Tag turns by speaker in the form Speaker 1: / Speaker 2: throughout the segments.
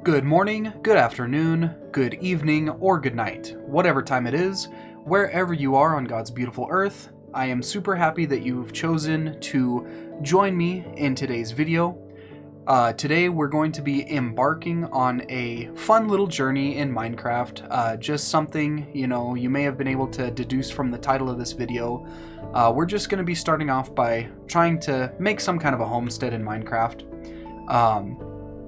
Speaker 1: Good morning, good afternoon, good evening, or good night, whatever time it is, wherever you are on God's beautiful earth. I am super happy that you've chosen to join me in today's video. Today we're going to be embarking on a fun little journey in Minecraft, just something, you may have been able to deduce from the title of this video. We're just going to be starting off by trying to make some kind of a homestead in Minecraft.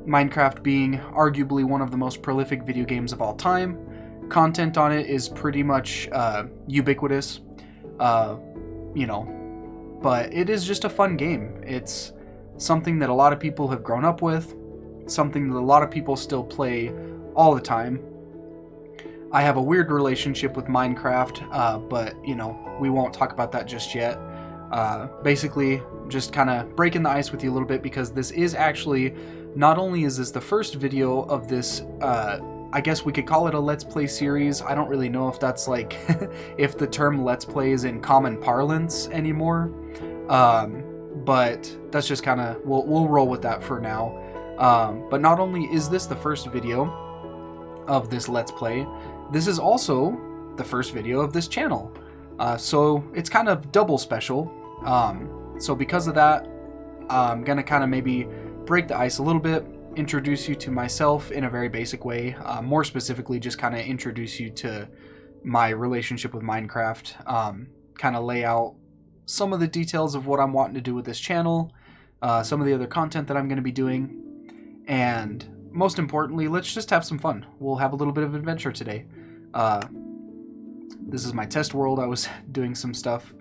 Speaker 1: Minecraft being arguably one of the most prolific video games of all time. Content on it is pretty much ubiquitous, but it is just a fun game. It's something that a lot of people have grown up with, something that a lot of people still play all the time. I have a weird relationship with Minecraft, but we won't talk about that just yet. Basically, just kind of breaking the ice with you a little bit, because this is actually, not only is this the first video of this, I guess we could call it a Let's Play series. I don't really know if that's like, if the term Let's Play is in common parlance anymore. But that's just kind of, we'll roll with that for now. But not only is this the first video of this Let's Play, this is also the first video of this channel. So it's kind of double special. So because of that, I'm going to kind of maybe break the ice a little bit, introduce you to myself in a very basic way, more specifically just kind of introduce you to my relationship with Minecraft, kind of lay out some of the details of what I'm wanting to do with this channel, some of the other content that I'm going to be doing, and most importantly, let's just have some fun. We'll have a little bit of adventure today. This is my test world. I was doing some stuff.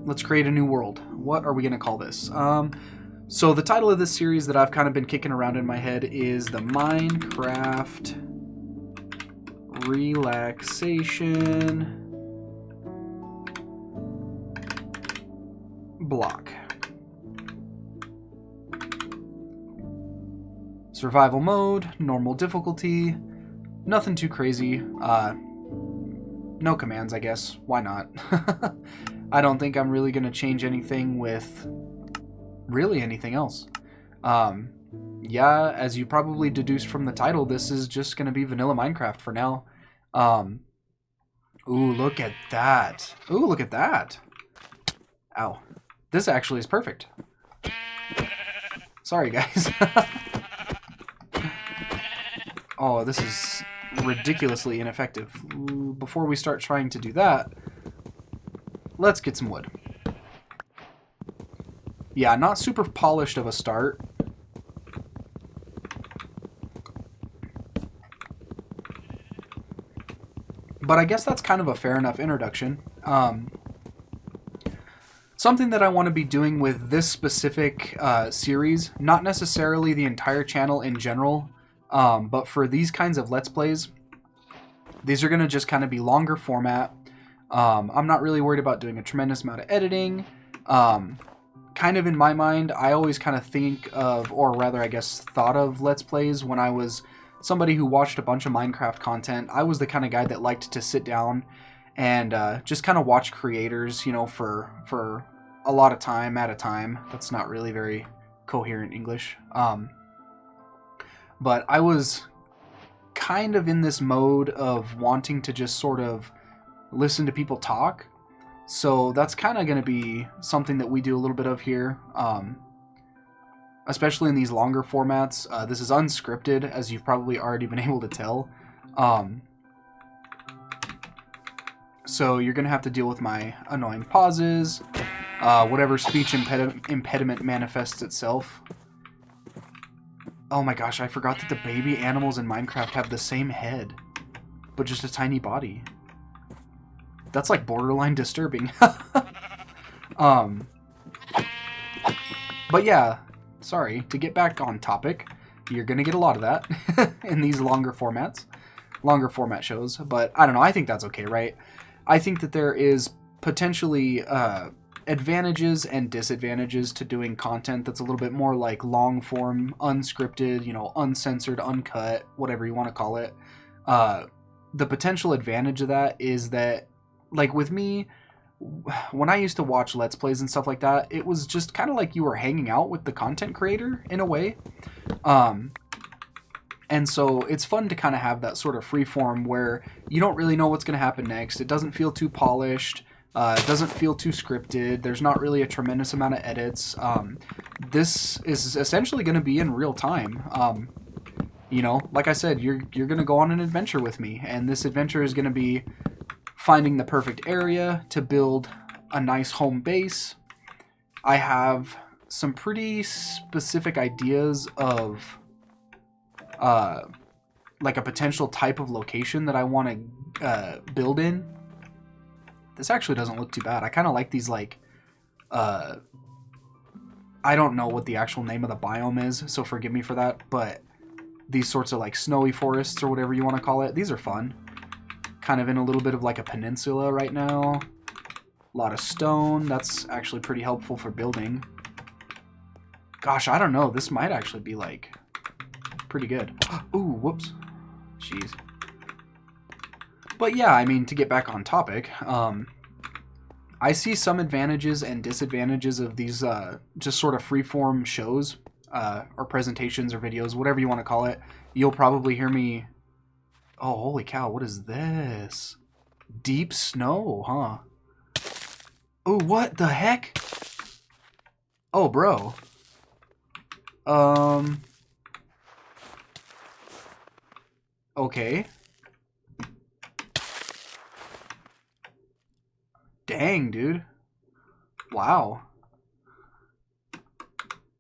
Speaker 1: Let's create a new world. What are we going to call this? So the title of this series that I've kind of been kicking around in my head is the Minecraft Relaxation block. Survival mode, normal difficulty, nothing too crazy. No commands, I guess. Why not? I don't think I'm really going to change anything with really anything else. Yeah, as you probably deduced from the title, this is just going to be vanilla Minecraft for now. Ooh, look at that. Ooh, look at that. Ow. This actually is perfect. Sorry, guys. Oh, this is ridiculously ineffective. Ooh, before we start trying to do that, let's get some wood. Yeah, not super polished of a start. But I guess that's kind of a fair enough introduction. Something that I want to be doing with this specific series, not necessarily the entire channel in general, but for these kinds of Let's Plays, these are going to just kind of be longer format. I'm not really worried about doing a tremendous amount of editing. Kind of in my mind, I always kind of think of, or rather I guess thought of Let's Plays when I was somebody who watched a bunch of Minecraft content. I was the kind of guy that liked to sit down and just kind of watch creators, for a lot of time at a time. That's not really very coherent English. But I was kind of in this mode of wanting to just sort of listen to people talk. So that's kind of going to be something that we do a little bit of here, especially in these longer formats. This is unscripted, as you've probably already been able to tell. So you're going to have to deal with my annoying pauses, whatever speech impediment manifests itself. Oh my gosh, I forgot that the baby animals in Minecraft have the same head, but just a tiny body. That's like borderline disturbing. But yeah, sorry, to get back on topic, you're going to get a lot of that in these longer formats, longer format shows, but I don't know, I think that's okay, right? I think that there is potentially advantages and disadvantages to doing content that's a little bit more like long form, unscripted, uncensored, uncut, whatever you want to call it. The potential advantage of that is that, like with me, when I used to watch Let's Plays and stuff like that, it was just kind of like you were hanging out with the content creator in a way. And so it's fun to kind of have that sort of free form where you don't really know what's going to happen next. It doesn't feel too polished. It doesn't feel too scripted. There's not really a tremendous amount of edits. This is essentially going to be in real time. You know, like I said, you're going to go on an adventure with me, and this adventure is going to be finding the perfect area to build a nice home base. I have some pretty specific ideas of like a potential type of location that I want to build in. This actually doesn't look too bad. I kind of like these, like, I don't know what the actual name of the biome is, so forgive me for that, but these sorts of, like, snowy forests or whatever you want to call it, these are fun. Kind of in a little bit of, like, a peninsula right now. A lot of stone. That's actually pretty helpful for building. Gosh, I don't know. This might actually be, like, pretty good. Ooh, whoops. Jeez. But yeah, I mean, to get back on topic, I see some advantages and disadvantages of these just sort of freeform shows, or presentations or videos, whatever you want to call it. You'll probably hear me... Oh, holy cow, what is this? Deep snow, huh? Oh, what the heck? Oh, bro. Okay. Dang, dude. Wow.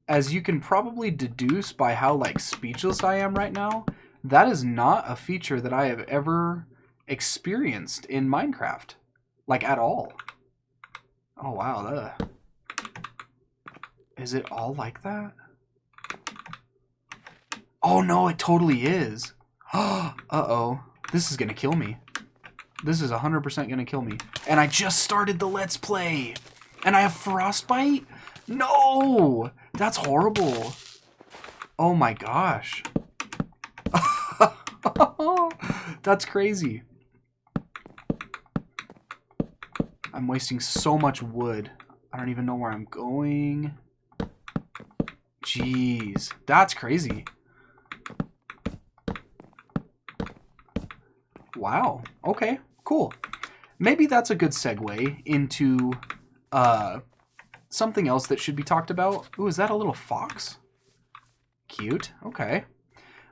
Speaker 1: As you can probably deduce by how, like, speechless I am right now, that is not a feature that I have ever experienced in Minecraft. Like, at all. Oh, wow. Is it all like that? Oh, no, it totally is. Uh-oh. This is gonna kill me. This is 100% gonna kill me. And I just started the Let's Play! And I have frostbite? No! That's horrible. Oh my gosh. That's crazy. I'm wasting so much wood. I don't even know where I'm going. Jeez. That's crazy. Wow. Okay. Cool. Maybe that's a good segue into something else that should be talked about. Ooh, is that a little fox? Cute. Okay.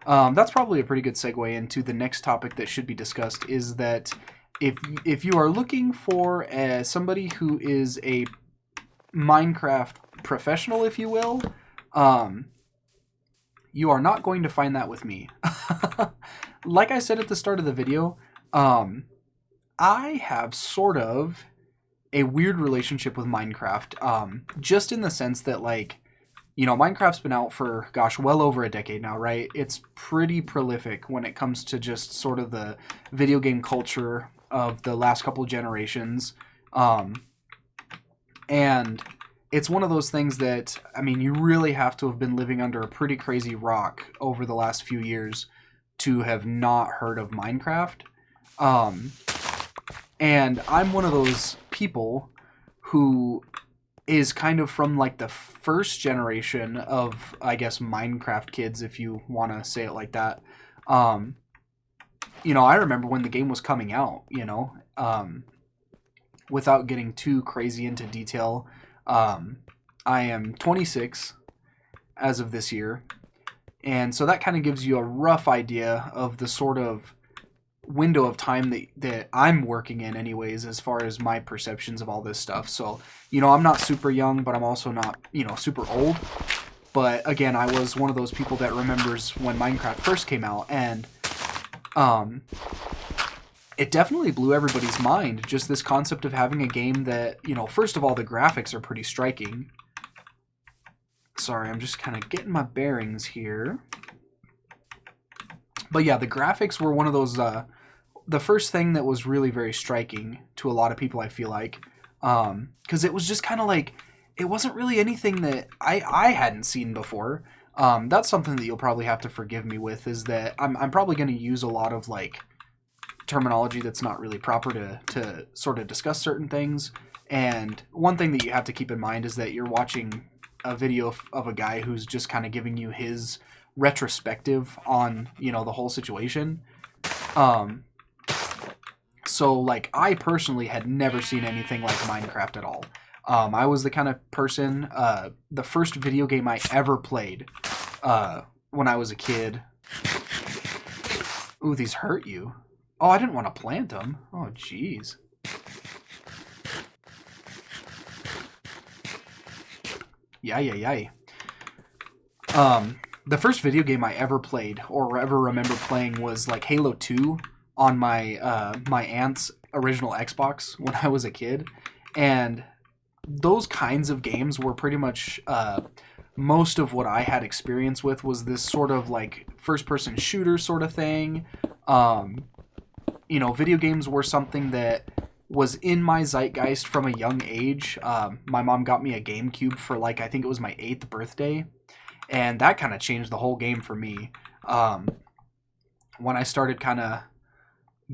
Speaker 1: That's probably a pretty good segue into the next topic that should be discussed, is that if you are looking for somebody who is a Minecraft professional, if you will, you are not going to find that with me. Like I said at the start of the video, I have sort of a weird relationship with Minecraft, just in the sense that, like, you know, Minecraft's been out for, gosh, well over a decade now, right? It's pretty prolific when it comes to just sort of the video game culture of the last couple generations. And it's one of those things that, I mean, you really have to have been living under a pretty crazy rock over the last few years to have not heard of Minecraft. And I'm one of those people who is kind of from, like, the first generation of, I guess, Minecraft kids, if you want to say it like that. You know, I remember when the game was coming out, you know, without getting too crazy into detail. I am 26 as of this year, and so that kind of gives you a rough idea of the sort of window of time that I'm working in anyways, as far as my perceptions of all this stuff. So, you know, I'm not super young, but I'm also not, you know, super old. But again, I was one of those people that remembers when Minecraft first came out, and it definitely blew everybody's mind, just this concept of having a game that, you know, first of all, the graphics are pretty striking. Sorry, I'm just kind of getting my bearings here. But yeah, the graphics were one of those, the first thing that was really very striking to a lot of people, I feel like. Because it was just kind of like, it wasn't really anything that I hadn't seen before. That's something that you'll probably have to forgive me with, is that I'm probably going to use a lot of, like, terminology that's not really proper to sort of discuss certain things. And one thing that you have to keep in mind is that you're watching a video of a guy who's just kind of giving you his retrospective on, the whole situation. Um, so like I personally had never seen anything like Minecraft at all. I was the kind of person, the first video game I ever played when I was a kid. Ooh, these hurt you. Oh, I didn't want to plant them. Oh, jeez. Yay. The first video game I ever played or ever remember playing was like Halo 2 on my aunt's original Xbox when I was a kid. And those kinds of games were pretty much most of what I had experience with was this sort of like first-person shooter sort of thing. Video games were something that was in my zeitgeist from a young age. My mom got me a GameCube for like, I think it was my 8th birthday. And that kind of changed the whole game for me. When I started kind of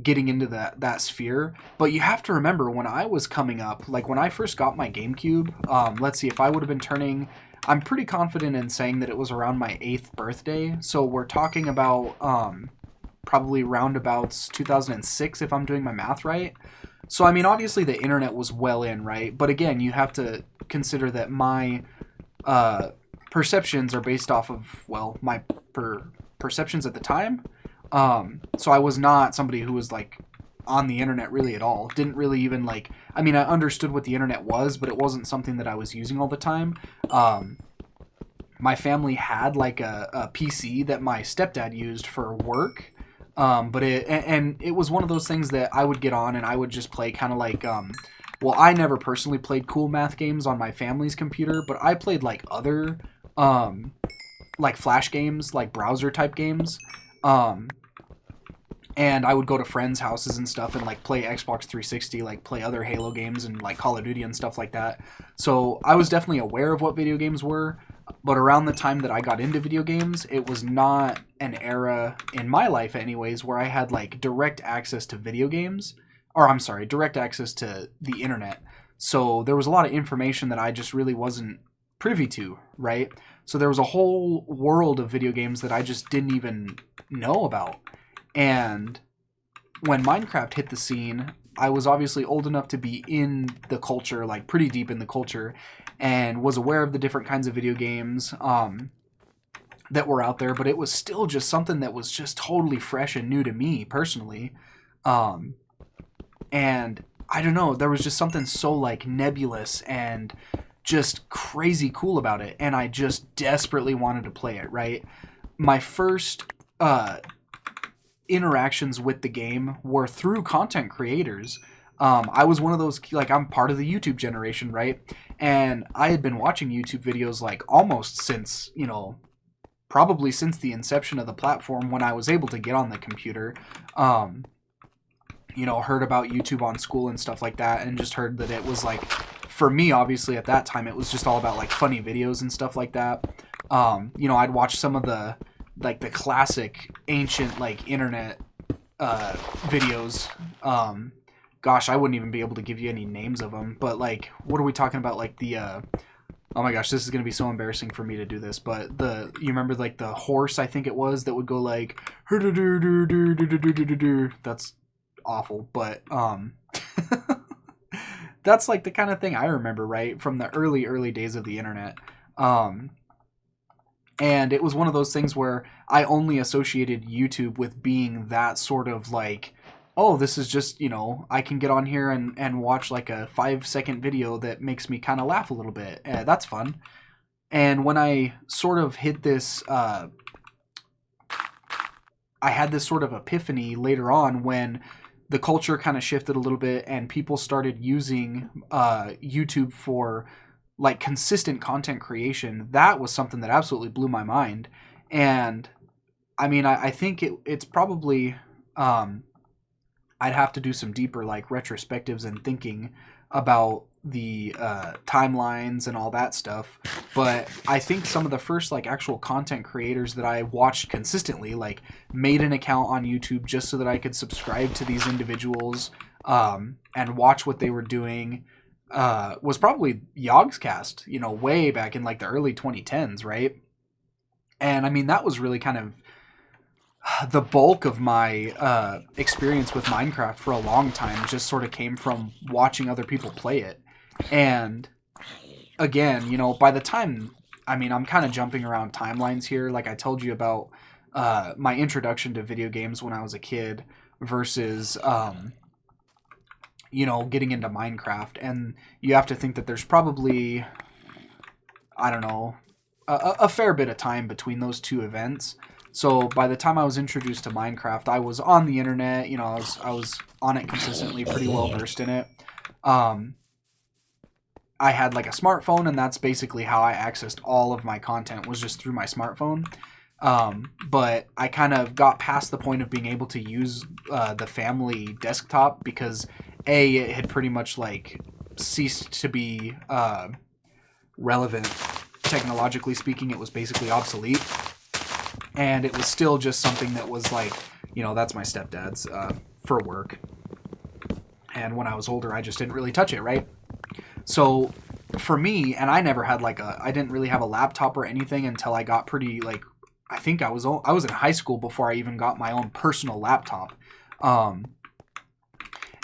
Speaker 1: getting into that sphere. But you have to remember, when I was coming up, like when I first got my GameCube, let's see, if I would have been turning, I'm pretty confident in saying that it was around my 8th birthday. So we're talking about probably roundabouts 2006, if I'm doing my math right. So, I mean, obviously the internet was well in, right? But again, you have to consider that my perceptions are based off of, well, my perceptions at the time. So I was not somebody who was like on the internet really at all. Didn't really even like, I mean, I understood what the internet was, but it wasn't something that I was using all the time. My family had like a PC that my stepdad used for work. But it was one of those things that I would get on and I would just play kind of like, well, I never personally played cool math games on my family's computer, but I played like other, like flash games, like browser type games. And I would go to friends' houses and stuff and like play Xbox 360, like play other Halo games and like Call of Duty and stuff like that. So I was definitely aware of what video games were, but around the time that I got into video games, it was not an era in my life anyways where I had like direct access to video games, or I'm sorry, direct access to the internet. So there was a lot of information that I just really wasn't privy to, right? So there was a whole world of video games that I just didn't even know about. And when Minecraft hit the scene, I was obviously old enough to be in the culture, like pretty deep in the culture, and was aware of the different kinds of video games that were out there, but it was still just something that was just totally fresh and new to me personally. And I don't know, there was just something so like nebulous and just crazy cool about it, and I just desperately wanted to play it, right? My first interactions with the game were through content creators. I was one of those, like, I'm part of the YouTube generation, right? And I had been watching YouTube videos like almost since, probably since the inception of the platform when I was able to get on the computer. Heard about YouTube on school and stuff like that, and just heard that it was like, for me, obviously at that time, it was just all about like funny videos and stuff like that. I'd watch some of the classic ancient like internet videos. Gosh, I wouldn't even be able to give you any names of them, but like, what are we talking about? Like the oh my gosh, this is gonna be so embarrassing for me to do this, but you remember like the horse, I think it was, that would go like that's awful, but that's like the kind of thing I remember, right, from the early days of the internet. And it was one of those things where I only associated YouTube with being that sort of like, oh, this is just, I can get on here and watch like a 5-second video that makes me kind of laugh a little bit. That's fun. And when I sort of hit this, I had this sort of epiphany later on when the culture kind of shifted a little bit and people started using YouTube for like consistent content creation. That was something that absolutely blew my mind. And I mean, I think it's probably, I'd have to do some deeper like retrospectives and thinking about the timelines and all that stuff. But I think some of the first like actual content creators that I watched consistently, like made an account on YouTube just so that I could subscribe to these individuals and watch what they were doing, was probably Yogscast, way back in like the early 2010s, right? And I mean, that was really kind of the bulk of my experience with Minecraft for a long time. Just sort of came from watching other people play it. And again, you know, by the time, I mean, I'm kind of jumping around timelines here. Like I told you about my introduction to video games when I was a kid versus, you know, getting into Minecraft. And you have to think that there's probably, I don't know, a fair bit of time between those two events. So by the time I was introduced to Minecraft, I was on the internet. You know, I was on it consistently, pretty well versed in it. Um, I had like a smartphone, and that's basically how I accessed all of my content, was just through my smartphone. But I kind of got past the point of being able to use the family desktop because it had pretty much like ceased to be relevant. Technologically speaking, it was basically obsolete, and it was still just something that was like, you know, that's my stepdad's for work. And when I was older, I just didn't really touch it, right? So for me, and I never had like I didn't really have a laptop or anything until I got pretty like, I think I was in high school before I even got my own personal laptop. Um,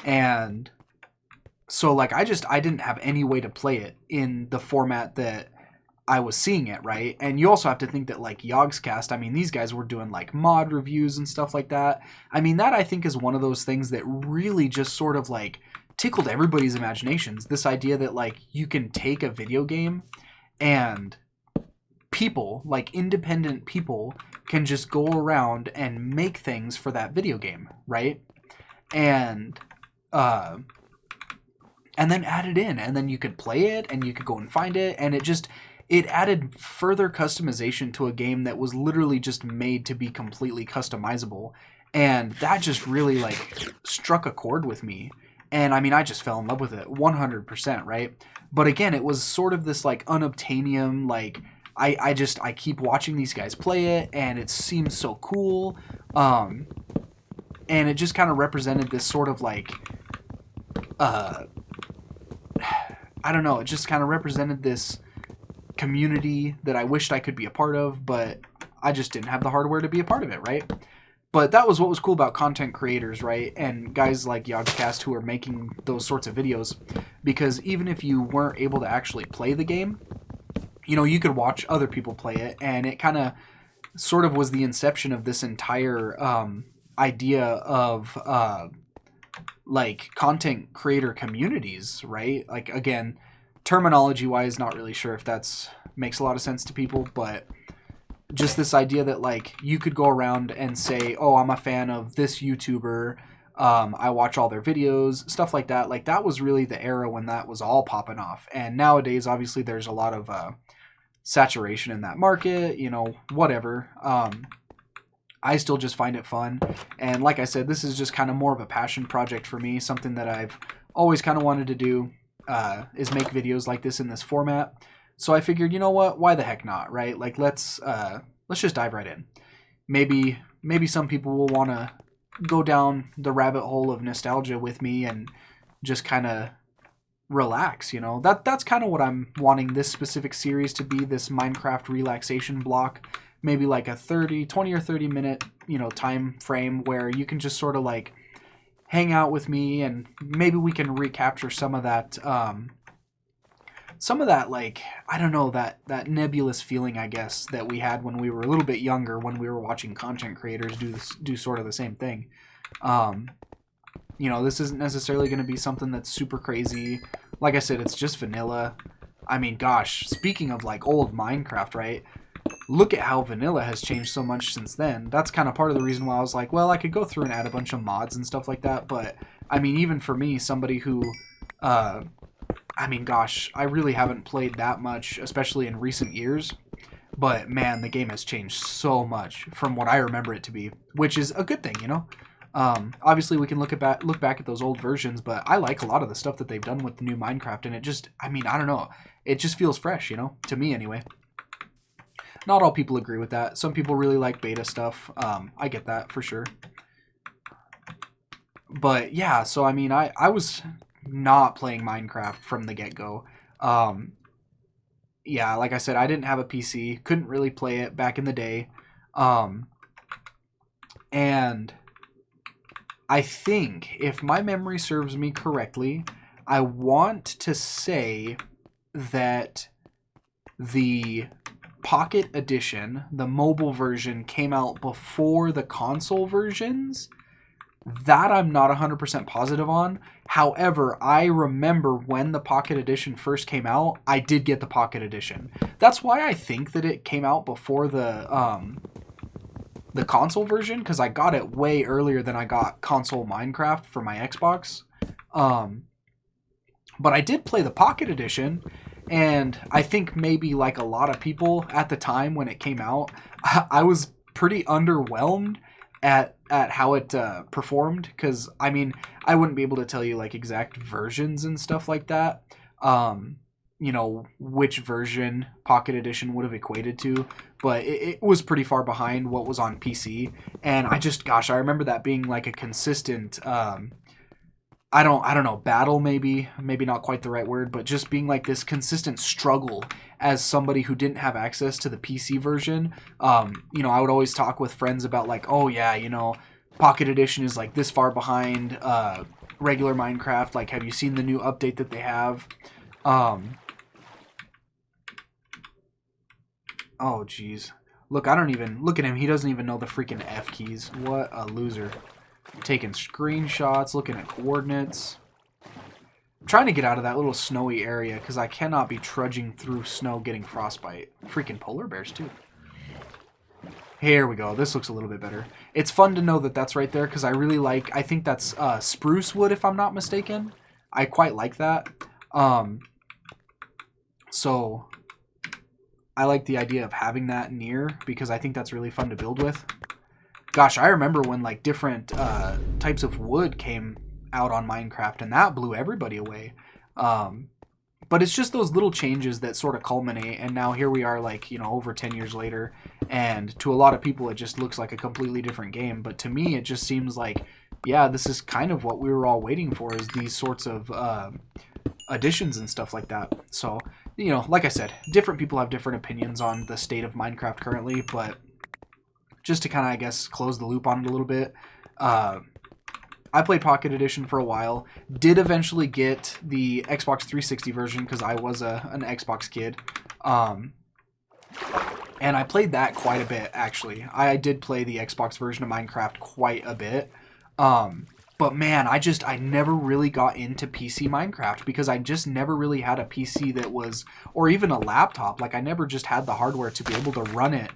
Speaker 1: and so like I didn't have any way to play it in the format that I was seeing it, right? And you also have to think that like Yogscast, I mean, these guys were doing like mod reviews and stuff like that. I mean, that I think is one of those things that really just sort of like tickled everybody's imaginations. This idea that like you can take a video game and people, like independent people, can just go around and make things for that video game, right? And uh and then add it in, and then you could play it and you could go and find it, and it added further customization to a game that was literally just made to be completely customizable. And that just really like struck a chord with me. And I mean, I just fell in love with it 100%, right? But again, it was sort of this like unobtainium, like I keep watching these guys play it, and it seems so cool. Um, and it just kind of represented this sort of like, uh, I don't know, it just kind of represented this community that I wished I could be a part of, but I just didn't have the hardware to be a part of it, right? But that was what was cool about content creators, right? And guys like Yogscast who are making those sorts of videos, because even if you weren't able to actually play the game, you know, you could watch other people play it, and it kind of sort of was the inception of this entire idea of like content creator communities, right? Like again, terminology wise, not really sure if that's makes a lot of sense to people, but just this idea that like you could go around and say, oh, I'm a fan of this YouTuber, I watch all their videos, stuff like that. Like that was really the era when that was all popping off. And nowadays, obviously, there's a lot of saturation in that market, you know, whatever. I still just find it fun. And like I said, this is just kind of more of a passion project for me, something that I've always kind of wanted to do, is make videos like this in this format. So I figured, you know what, why the heck not, right? Like let's just dive right in. Maybe some people will want to go down the rabbit hole of nostalgia with me and just kind of relax, you know. That's kind of what I'm wanting this specific series to be, this Minecraft relaxation block. Maybe like a 20 or 30 minute, you know, time frame where you can just sort of like hang out with me, and maybe we can recapture some of that like, I don't know, that nebulous feeling, I guess, that we had when we were a little bit younger, when we were watching content creators do sort of the same thing. You know, this isn't necessarily going to be something that's super crazy. Like I said, it's just vanilla. I mean, gosh, speaking of like old Minecraft, right? Look at how vanilla has changed so much since then. That's kind of part of the reason why I was like, well, I could go through and add a bunch of mods and stuff like that. But I mean, even for me, somebody who, I mean, gosh, I really haven't played that much, especially in recent years. But man, the game has changed so much from what I remember it to be, which is a good thing, you know. Obviously, we can look back at those old versions, but I like a lot of the stuff that they've done with the new Minecraft, and it just, I mean, I don't know, it just feels fresh, you know, to me anyway. Not all people agree with that. Some people really like beta stuff. I get that for sure. But yeah, so I mean, I was not playing Minecraft from the get-go. yeah, like I said, I didn't have a PC, couldn't really play it back in the day. Um, and I think, if my memory serves me correctly, I want to say that the Pocket Edition, the mobile version, came out before the console versions. That I'm not 100% positive on. However, I remember when the Pocket Edition first came out, I did get the Pocket Edition. That's why I think that it came out before the console version, because I got it way earlier than I got console Minecraft for my Xbox. But I did play the Pocket Edition, and I think maybe like a lot of people at the time when it came out, I was pretty underwhelmed at how it performed, because I mean, I wouldn't be able to tell you like exact versions and stuff like that. You know, which version Pocket Edition would have equated to, but it was pretty far behind what was on PC. And I remember that being like a consistent I don't know, battle, maybe not quite the right word, but just being like this consistent struggle as somebody who didn't have access to the PC version. You know, I would always talk with friends about like, oh yeah, you know, Pocket Edition is like this far behind regular Minecraft. Like, have you seen the new update that they have? Oh geez, look, I don't even look at him. He doesn't even know the freaking F keys. What a loser. Taking screenshots, looking at coordinates. I'm trying to get out of that little snowy area because I cannot be trudging through snow getting frostbite. Freaking polar bears, too. Here we go. This looks a little bit better. It's fun to know that that's right there because I really like... I think that's spruce wood, if I'm not mistaken. I quite like that. So I like the idea of having that near because I think that's really fun to build with. Gosh, I remember when like different types of wood came out on Minecraft, and that blew everybody away. But it's just those little changes that sort of culminate, and now here we are, like, you know, over 10 years later, and to a lot of people it just looks like a completely different game. But to me, it just seems like, yeah, this is kind of what we were all waiting for, is these sorts of additions and stuff like that. So, you know, like I said, different people have different opinions on the state of Minecraft currently, but just to kind of, I guess, close the loop on it a little bit, I played Pocket Edition for a while. Did eventually get the Xbox 360 version because I was an Xbox kid. And I played that quite a bit, actually. I did play the Xbox version of Minecraft quite a bit. But man, I never really got into PC Minecraft because I just never really had a PC that was, or even a laptop. Like, I never just had the hardware to be able to run it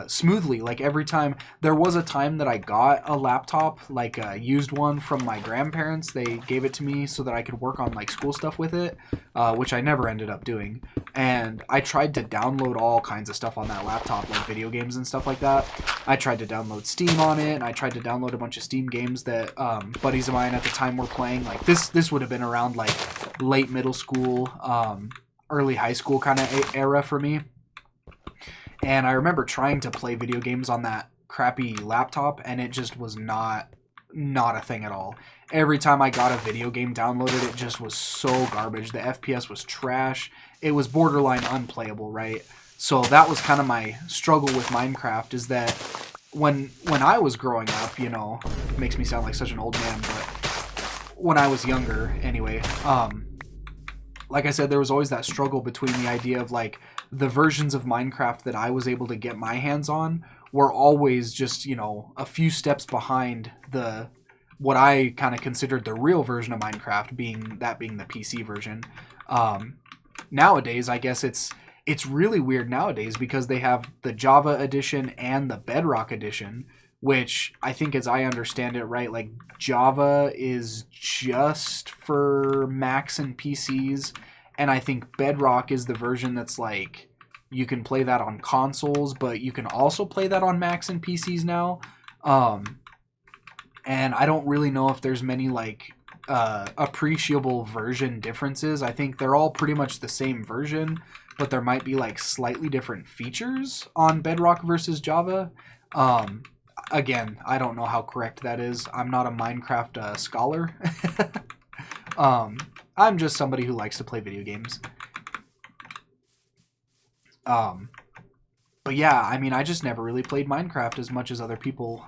Speaker 1: smoothly. Like, every time, there was a time that I got a laptop, like a used one from my grandparents. They gave it to me so that I could work on like school stuff with it, which I never ended up doing. And I tried to download all kinds of stuff on that laptop, like video games and stuff like that. I tried to download Steam on it, and I tried to download a bunch of Steam games that buddies of mine at the time were playing. Like, this would have been around like late middle school, early high school kind of era for me. And I remember trying to play video games on that crappy laptop, and it just was not a thing at all. Every time I got a video game downloaded, it just was so garbage. The FPS was trash. It was borderline unplayable, right? So that was kind of my struggle with Minecraft, is that when I was growing up, you know, it makes me sound like such an old man, but when I was younger, anyway, like I said, there was always that struggle between the idea of like the versions of Minecraft that I was able to get my hands on were always just, you know, a few steps behind the what I kind of considered the real version of Minecraft, being the PC version. Nowadays, I guess it's really weird nowadays because they have the Java edition and the Bedrock edition, which I think, as I understand it, right, like Java is just for Macs and PCs, and I think Bedrock is the version that's like you can play that on consoles, but you can also play that on Macs and PCs now. And I don't really know if there's many like appreciable version differences. I think they're all pretty much the same version, but there might be like slightly different features on Bedrock versus Java. Again, I don't know how correct that is. I'm not a Minecraft scholar. I'm just somebody who likes to play video games. But yeah, I mean, I just never really played Minecraft as much as other people.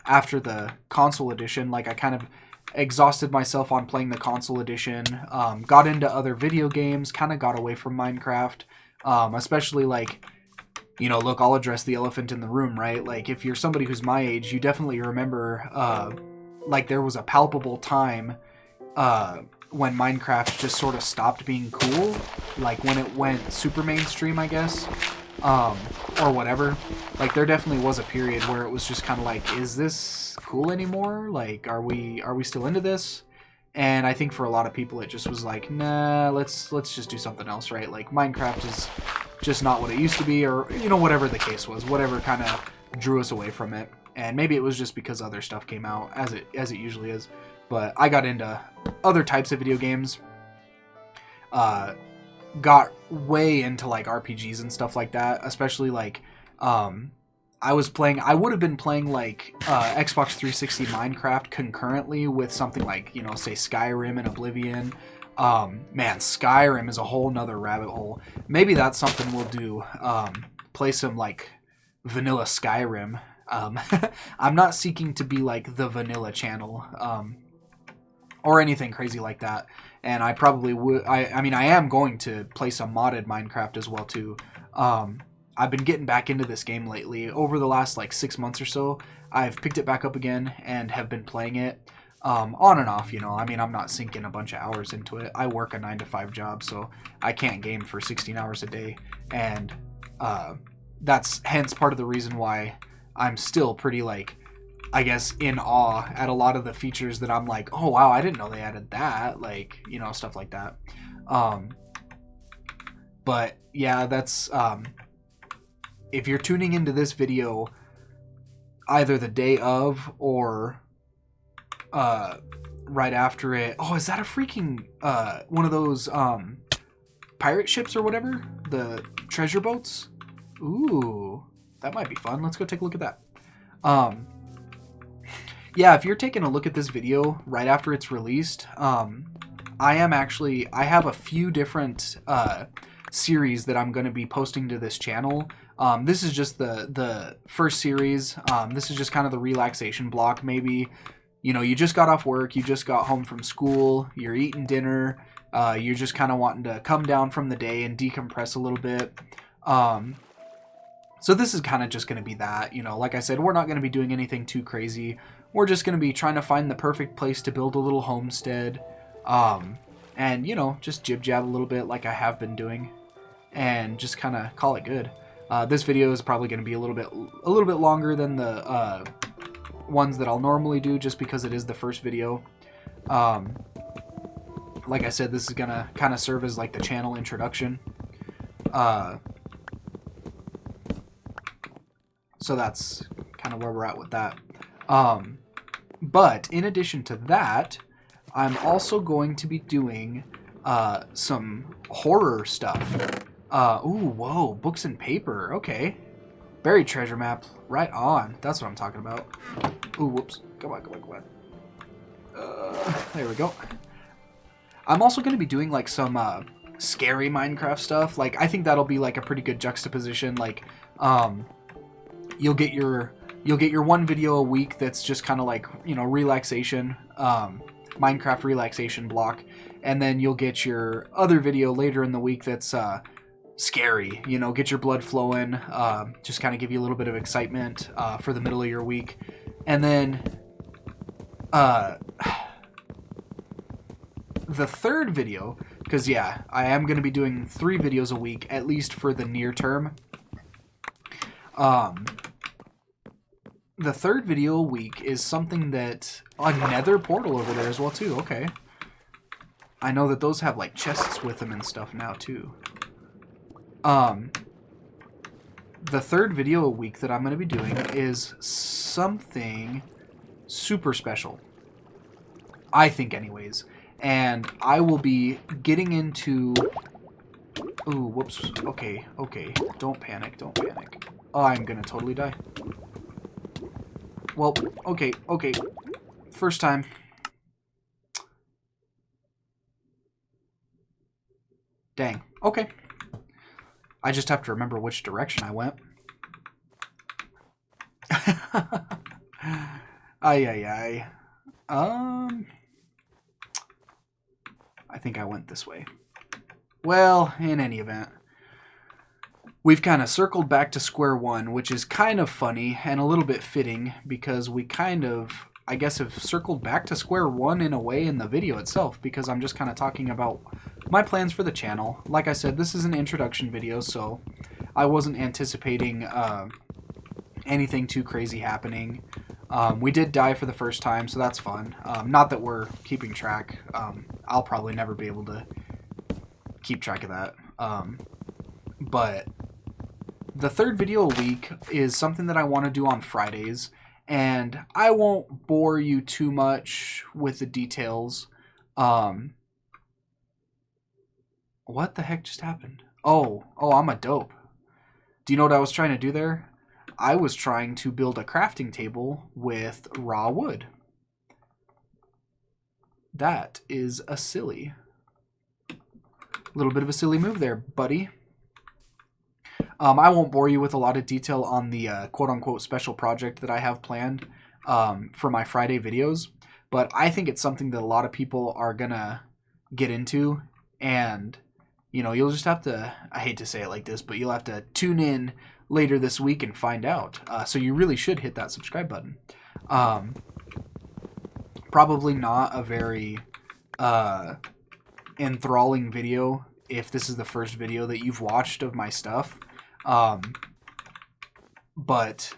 Speaker 1: After the console edition, like I kind of exhausted myself on playing the console edition, got into other video games, kind of got away from Minecraft, especially like, you know, look, I'll address the elephant in the room, right? Like if you're somebody who's my age, you definitely remember, like there was a palpable time when Minecraft just sort of stopped being cool, like when it went super mainstream, I guess, or whatever. Like there definitely was a period where it was just kind of like, is this cool anymore? Like, are we still into this? And I think for a lot of people, it just was like, nah, let's just do something else, right? Like Minecraft is just not what it used to be, or you know, whatever the case was, whatever kind of drew us away from it. And maybe it was just because other stuff came out, as it usually is. But I got into other types of video games. Got way into like RPGs and stuff like that, especially like I would have been playing like Xbox 360 Minecraft concurrently with something like, you know, say Skyrim and Oblivion. Man, Skyrim is a whole nother rabbit hole. Maybe that's something we'll do. Play some like vanilla Skyrim. I'm not seeking to be like the vanilla channel. Or anything crazy like that. And I probably would. I mean, I am going to play some modded Minecraft as well too. I've been getting back into this game lately. Over the last like 6 months or so, I've picked it back up again and have been playing it on and off. You know, I mean, I'm not sinking a bunch of hours into it. I work a 9-to-5 job, so I can't game for 16 hours a day, and that's hence part of the reason why I'm still pretty like, I guess, in awe at a lot of the features that I'm like, oh wow, I didn't know they added that, like, you know, stuff like that. But yeah, that's if you're tuning into this video either the day of or right after it. Oh, is that a freaking one of those pirate ships or whatever, the treasure boats? Ooh, that might be fun. Let's go take a look at that. Yeah, if you're taking a look at this video right after it's released, I have a few different series that I'm going to be posting to this channel. This is just the first series. This is just kind of the relaxation block. Maybe, you know, you just got off work, you just got home from school, you're eating dinner, you're just kind of wanting to come down from the day and decompress a little bit. So this is kind of just going to be that, you know, like I said, we're not going to be doing anything too crazy. We're just going to be trying to find the perfect place to build a little homestead. And, you know, just jib-jab a little bit like I have been doing. And just kind of call it good. This video is probably going to be a little bit longer than the ones that I'll normally do, just because it is the first video. Like I said, this is going to kind of serve as like the channel introduction. So that's kind of where we're at with that. But in addition to that, I'm also going to be doing some horror stuff. Ooh, whoa, books and paper. Okay. Buried treasure map. Right on. That's what I'm talking about. Ooh, whoops. Come on. There we go. I'm also going to be doing like some scary Minecraft stuff. Like, I think that'll be like a pretty good juxtaposition. Like, you'll get your one video a week that's just kind of like, you know, relaxation, Minecraft relaxation block, and then you'll get your other video later in the week that's scary, you know, get your blood flowing, just kind of give you a little bit of excitement for the middle of your week. And then the third video, because yeah, I am going to be doing 3 videos a week, at least for the near term. The third video a week is something that a nether portal over there as well too. Okay. I know that those have like chests with them and stuff now too. The third video a week that I'm going to be doing is something super special. I think anyways. And I will be getting into... Ooh, whoops. Okay. Don't panic. Oh, I'm going to totally die. Well, okay. First time. Dang. Okay. I just have to remember which direction I went. Ay. I think I went this way. Well, in any event, we've kind of circled back to square one, which is kind of funny and a little bit fitting because we kind of, I guess, have circled back to square one in a way in the video itself, because I'm just kind of talking about my plans for the channel. Like I said, this is an introduction video, so I wasn't anticipating anything too crazy happening. We did die for the first time, so that's fun. Not that we're keeping track. I'll probably never be able to keep track of that. But the third video a week is something that I want to do on Fridays, and I won't bore you too much with the details. What the heck just happened? Oh, I'm a dope. Do you know what I was trying to do there? I was trying to build a crafting table with raw wood. That is a silly. Little bit of a silly move there, buddy. I won't bore you with a lot of detail on the quote-unquote special project that I have planned for my Friday videos, but I think it's something that a lot of people are gonna get into, and you know, you'll just have to, I hate to say it like this, but you'll have to tune in later this week and find out. So you really should hit that subscribe button. Probably not a very enthralling video if this is the first video that you've watched of my stuff. But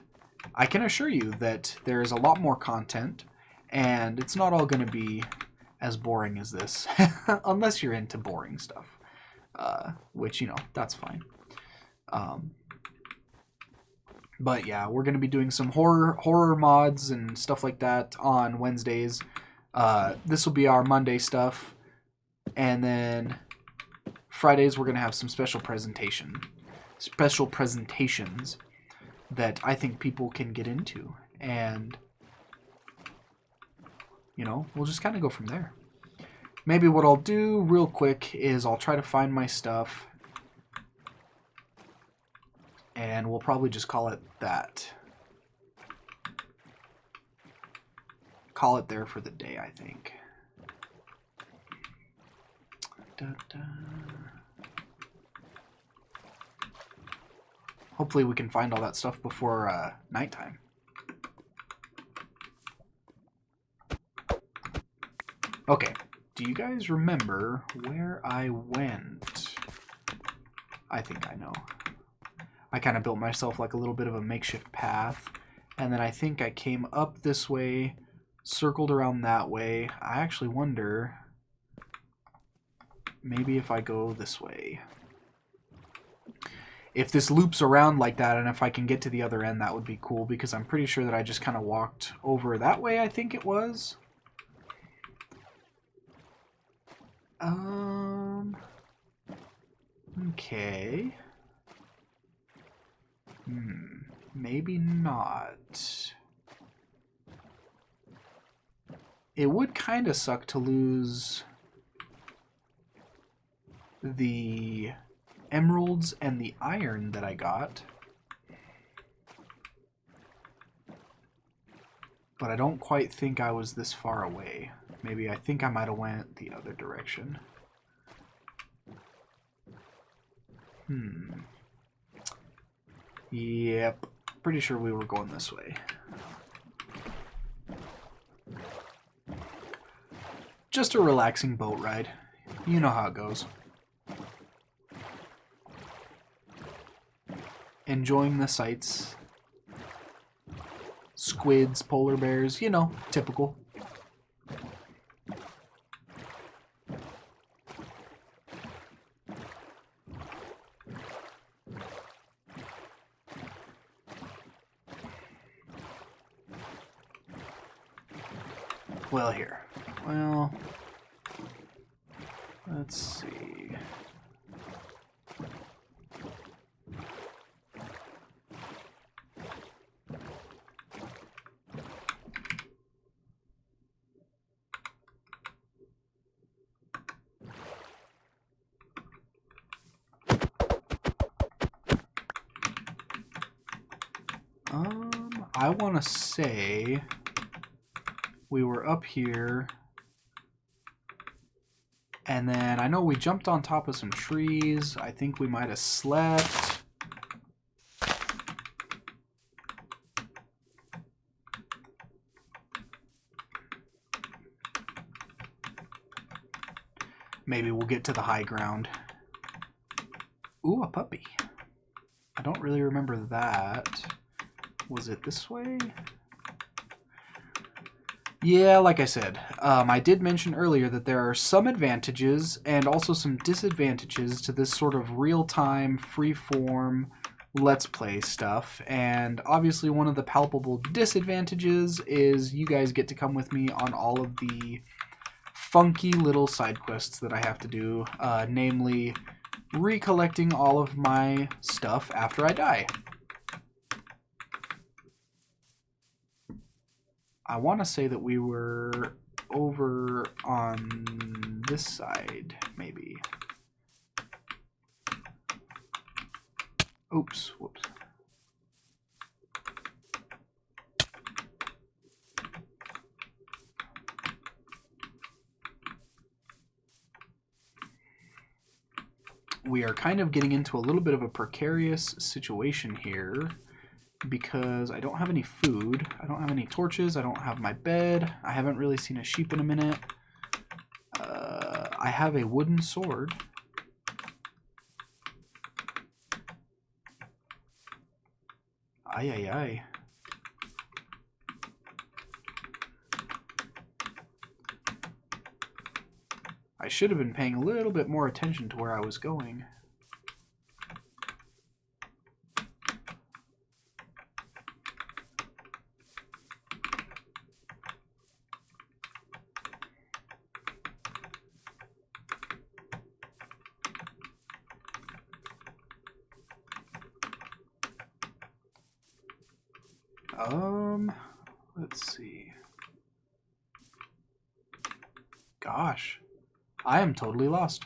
Speaker 1: I can assure you that there is a lot more content, and it's not all going to be as boring as this, unless you're into boring stuff, which, you know, that's fine. But yeah, we're going to be doing some horror mods and stuff like that on Wednesdays. This will be our Monday stuff, and then Fridays we're going to have some special presentations that I think people can get into, and you know, we'll just kind of go from there. Maybe what I'll do real quick is I'll try to find my stuff, and we'll probably just call it that. Call it there for the day, I think. Hopefully we can find all that stuff before nighttime. Okay, do you guys remember where I went? I think I know. I kind of built myself like a little bit of a makeshift path, and then I think I came up this way, circled around that way. I actually wonder maybe if I go this way. If this loops around like that, and if I can get to the other end, that would be cool, because I'm pretty sure that I just kind of walked over that way, I think it was. Okay. Maybe not. It would kind of suck to lose the emeralds and the iron that I got. But I don't quite think I was this far away. Maybe I think I might have went the other direction. Yep. Pretty sure we were going this way. Just a relaxing boat ride. You know how it goes. Enjoying the sights. Squids, polar bears, you know, typical. Well, here. Well, let's see. I want to say we were up here, and then I know we jumped on top of some trees. I think we might have slept. Maybe we'll get to the high ground. Ooh, a puppy. I don't really remember that. Was it this way? Yeah, like I said, I did mention earlier that there are some advantages and also some disadvantages to this sort of real-time, free-form Let's Play stuff. And obviously one of the palpable disadvantages is you guys get to come with me on all of the funky little side quests that I have to do, namely recollecting all of my stuff after I die. I want to say that we were over on this side, maybe. Oops, whoops. We are kind of getting into a little bit of a precarious situation here because I don't have any food, I don't have any torches, I don't have my bed, I haven't really seen a sheep in a minute. I have a wooden sword. Ay, ay, ay. I should have been paying a little bit more attention to where I was going. Let's see. Gosh, I am totally lost.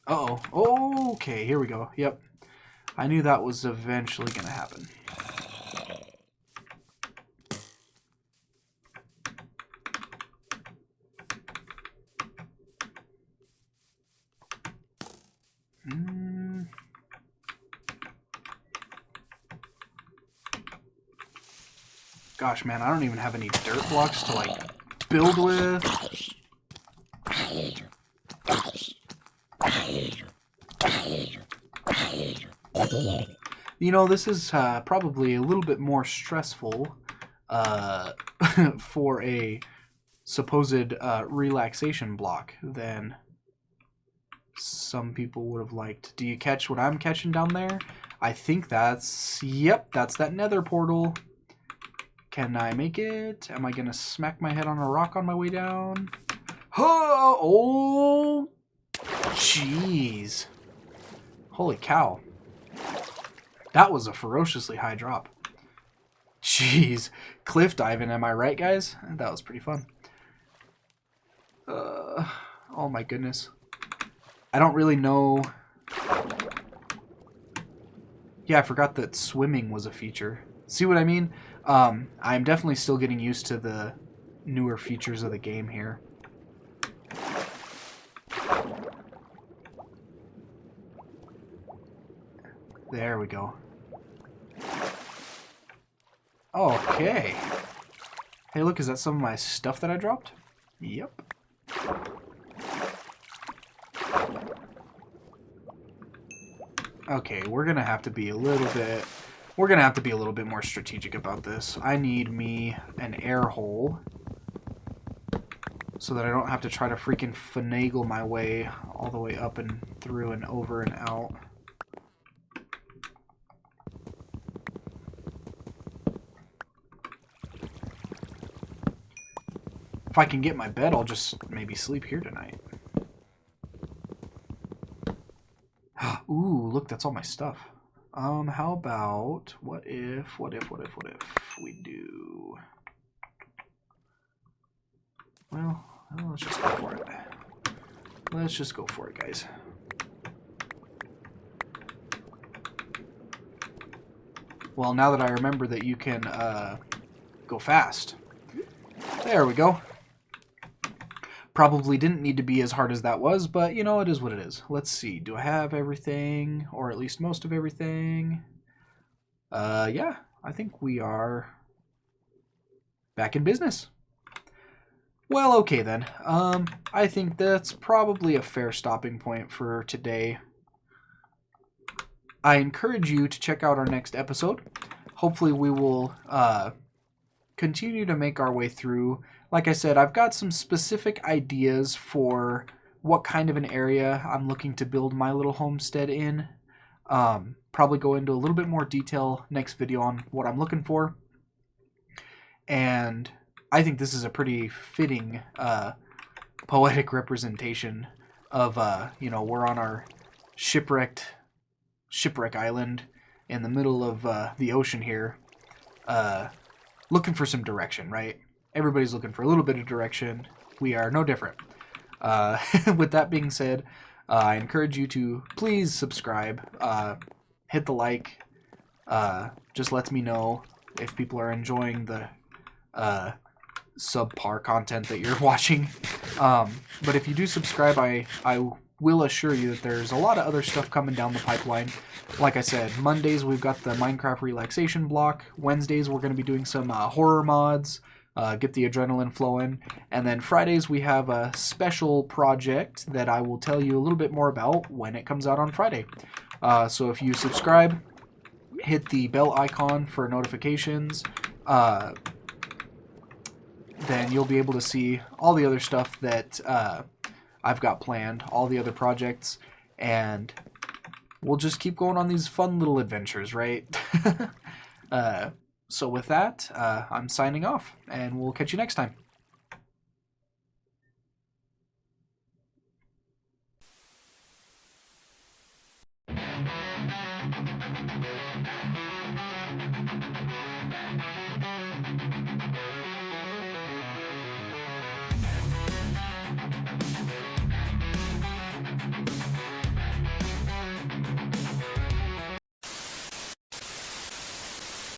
Speaker 1: Uh-oh. Okay, here we go. Yep. I knew that was eventually going to happen. Gosh, man, I don't even have any dirt blocks to, like, build with. You know, this is probably a little bit more stressful for a supposed relaxation block than some people would have liked. Do you catch what I'm catching down there? I think that's... Yep, that's that nether portal. Can I make it? Am I going to smack my head on a rock on my way down? Oh, jeez. Holy cow. That was a ferociously high drop. Jeez. Cliff diving, am I right, guys? That was pretty fun. Oh my goodness. I don't really know. Yeah, I forgot that swimming was a feature. See what I mean? I'm definitely still getting used to the newer features of the game here. There we go. Okay. Hey, look, is that some of my stuff that I dropped? Yep. Okay, we're gonna have to be a little bit... We're gonna have to be a little bit more strategic about this. I need me an air hole so that I don't have to try to freaking finagle my way all the way up and through and over and out. If I can get my bed, I'll just maybe sleep here tonight. Ooh, look, that's all my stuff. How about, what if we do... Well, let's just go for it. Let's just go for it, guys. Well, now that I remember that you can go fast. There we go. Probably didn't need to be as hard as that was, but you know, it is what it is. Let's see. Do I have everything, or at least most of everything? Yeah, I think we are back in business. Well, okay then. I think that's probably a fair stopping point for today. I encourage you to check out our next episode. Hopefully we will continue to make our way through. Like I said, I've got some specific ideas for what kind of an area I'm looking to build my little homestead in. Probably go into a little bit more detail next video on what I'm looking for. And I think this is a pretty fitting poetic representation of, we're on our shipwreck island in the middle of the ocean here, looking for some direction, right? Everybody's looking for a little bit of direction. We are no different. With that being said, I encourage you to please subscribe, hit the like. Just lets me know if people are enjoying the subpar content that you're watching. But if you do subscribe, I will assure you that there's a lot of other stuff coming down the pipeline. Like I said, Mondays we've got the Minecraft relaxation block. Wednesdays we're going to be doing some horror mods, get the adrenaline flowing. And then Fridays we have a special project that I will tell you a little bit more about when it comes out on Friday. So if you subscribe, hit the bell icon for notifications, then you'll be able to see all the other stuff that I've got planned, all the other projects, and we'll just keep going on these fun little adventures, right? So with that, I'm signing off, and we'll catch you next time.